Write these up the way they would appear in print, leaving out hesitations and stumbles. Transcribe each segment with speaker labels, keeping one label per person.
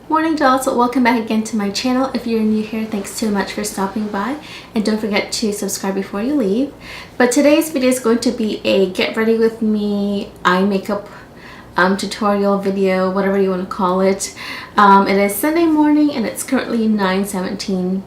Speaker 1: Morning dolls, welcome back again to my channel. If you're new here, thanks so much for stopping by, and don't forget to subscribe before you leave. But today's video is going to be a get ready with me eye makeup tutorial video, whatever you want to call it. It is Sunday morning and it's currently 9:17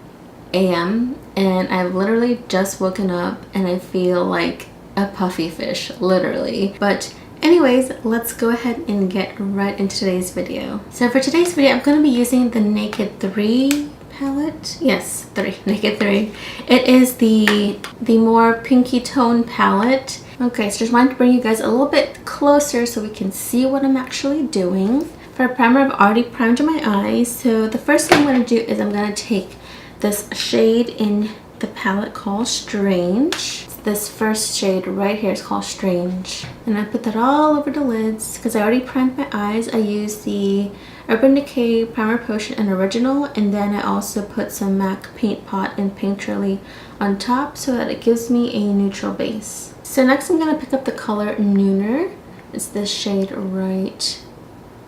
Speaker 1: a.m. and I've literally just woken up and I feel like a puffy fish, literally. But anyways, let's go ahead and get right into today's video. So for today's video, I'm going to be using the Naked 3 palette. Yes, Naked 3. It is the more pinky tone palette. Okay, so just wanted to bring you guys a little bit closer so we can see what I'm actually doing. For a primer, I've already primed my eyes. So the first thing I'm going to do is I'm going to take this shade in the palette called Strange. This first shade right here is called Strange, and I put that all over the lids because I already primed my eyes. I used the Urban Decay Primer Potion in Original, and then I also put some MAC Paint Pot and Painterly on top so that it gives me a neutral base. So next I'm going to pick up the color Nooner. It's this shade right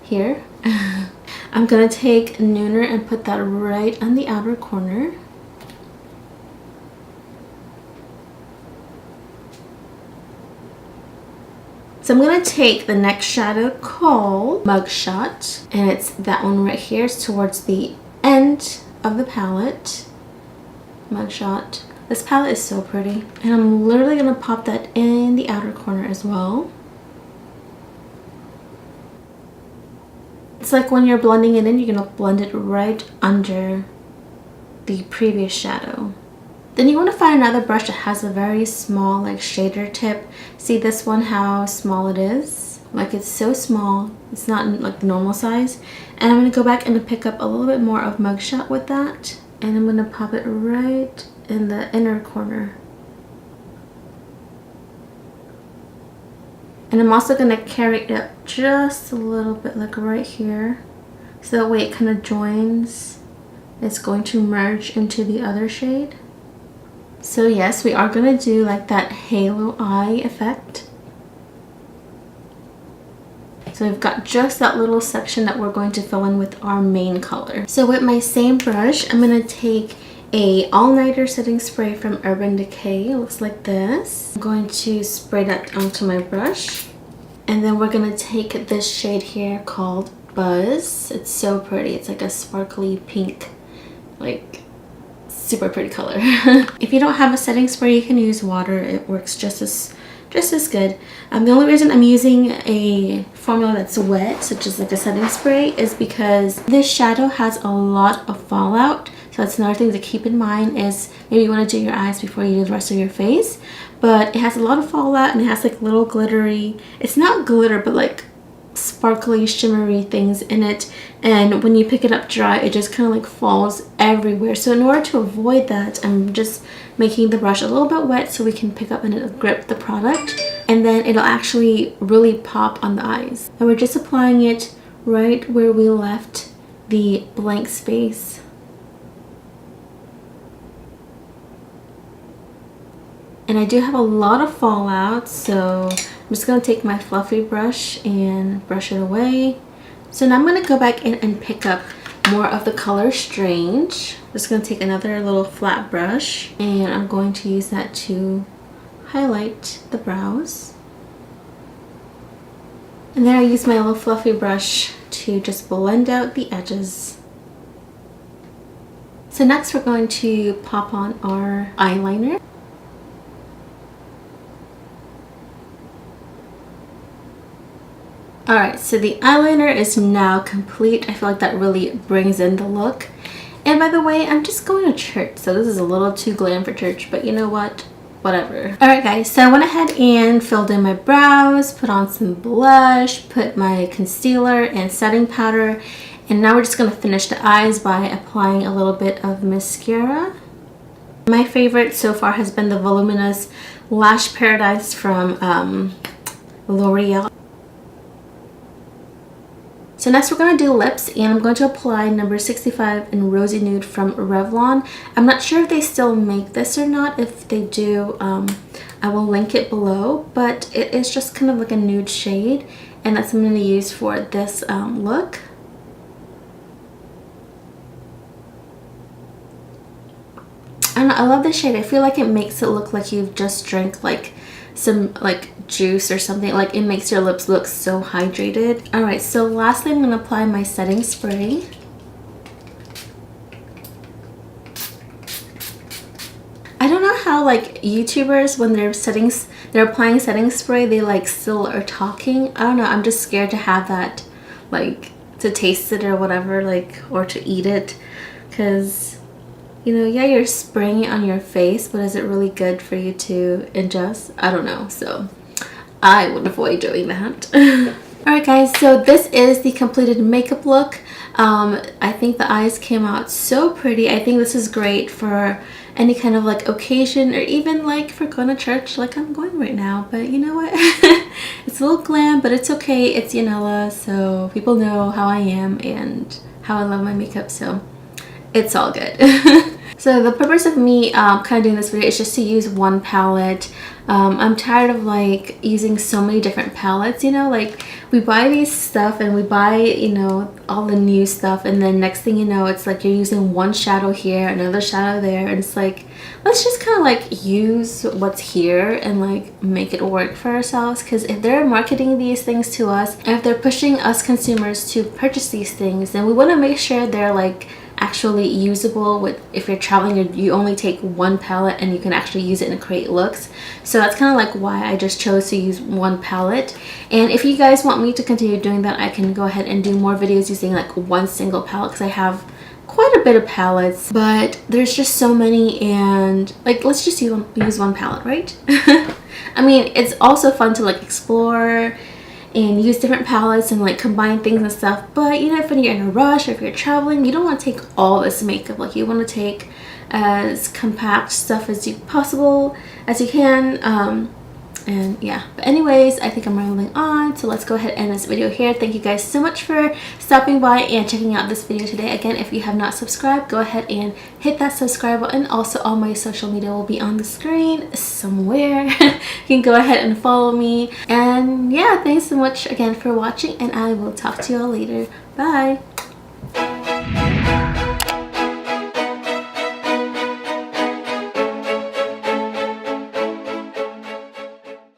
Speaker 1: here. I'm going to take Nooner and put that right on the outer corner. So I'm going to take the next shadow called Mugshot, and it's that one right here. It's towards the end of the palette. Mugshot. This palette is so pretty, and I'm literally going to pop that in the outer corner as well. It's like when you're blending it in, you're going to blend it right under the previous shadow. Then you want to find another brush that has a very small like shader tip. See this one, how small it is? Like it's so small, it's not like the normal size. And I'm going to go back and pick up a little bit more of Mugshot with that. And I'm going to pop it right in the inner corner. And I'm also going to carry it up just a little bit, like right here. So that way it kind of joins. It's going to merge into the other shade. So yes, we are going to do like that halo eye effect. So we've got just that little section that we're going to fill in with our main color. So with my same brush, I'm going to take a all-nighter setting spray from Urban Decay. It looks like this. I'm going to spray that onto my brush. And then we're going to take this shade here called Buzz. It's so pretty. It's like a sparkly pink, like super pretty color. If you don't have a setting spray, you can use water. It works just as good. The only reason I'm using a formula that's wet, such as like a setting spray, is because this shadow has a lot of fallout. So that's another thing to keep in mind, is maybe you want to do your eyes before you do the rest of your face. But it has a lot of fallout, and it has like little glittery, it's not glitter, but like sparkly shimmery things in it, and when you pick it up dry, it just kind of like falls everywhere. So in order to avoid that, I'm just making the brush a little bit wet so we can pick up and grip the product, and then it'll actually really pop on the eyes. And we're just applying it right where we left the blank space. And I do have a lot of fallout, so I'm just going to take my fluffy brush and brush it away. So now I'm going to go back in and pick up more of the color Strange. I'm just going to take another little flat brush, and I'm going to use that to highlight the brows. And then I use my little fluffy brush to just blend out the edges. So next we're going to pop on our eyeliner. Alright, so the eyeliner is now complete. I feel like that really brings in the look. And by the way, I'm just going to church, so this is a little too glam for church, but you know what? Whatever. Alright guys, so I went ahead and filled in my brows, put on some blush, put my concealer and setting powder, and now we're just going to finish the eyes by applying a little bit of mascara. My favorite so far has been the Voluminous Lash Paradise from L'Oreal. So next we're going to do lips, and I'm going to apply number 65 in Rosy Nude from Revlon. I'm not sure if they still make this or not. If they do, I will link it below, but it is just kind of like a nude shade, and that's what I'm going to use for this look. I love the shade. I feel like it makes it look like you've just drank like some like juice or something. Like it makes your lips look so hydrated. Alright, so lastly I'm going to apply my setting spray. I don't know how like YouTubers, when they're applying setting spray, they like still are talking. I don't know, I'm just scared to have that, like to taste it or whatever, like, or to eat it, because you know, yeah, you're spraying it on your face, but is it really good for you to ingest? I don't know, so I would avoid doing that. Alright guys, so this is the completed makeup look. I think the eyes came out so pretty. I think this is great for any kind of like occasion, or even like for going to church like I'm going right now. But you know what? It's a little glam, but it's okay. It's Yonella, so people know how I am and how I love my makeup, so it's all good. So the purpose of me kind of doing this video is just to use one palette. I'm tired of like using so many different palettes, you know, like we buy these stuff and we buy, you know, all the new stuff, and then next thing you know, it's like you're using one shadow here, another shadow there, and it's like, let's just kind of like use what's here and like make it work for ourselves. Because if they're marketing these things to us, and if they're pushing us consumers to purchase these things, then we want to make sure they're like actually usable. With if you're traveling, you only take one palette and you can actually use it and create looks. So that's kind of like why I just chose to use one palette. And if you guys want me to continue doing that, I can go ahead and do more videos using like one single palette, because I have quite a bit of palettes, but there's just so many, and like let's just use one palette, right? I mean, it's also fun to like explore and use different palettes and like combine things and stuff, but you know, if you're in a rush or if you're traveling, you don't want to take all this makeup. Like you want to take as compact stuff as you can, and yeah. But anyways, I think I'm rambling on, so let's go ahead and end this video here. Thank you guys so much for stopping by and checking out this video today. Again, if you have not subscribed, go ahead and hit that subscribe button. Also, all my social media will be on the screen somewhere. You can go ahead and follow me. And yeah, thanks so much again for watching, and I will talk to you all later. Bye!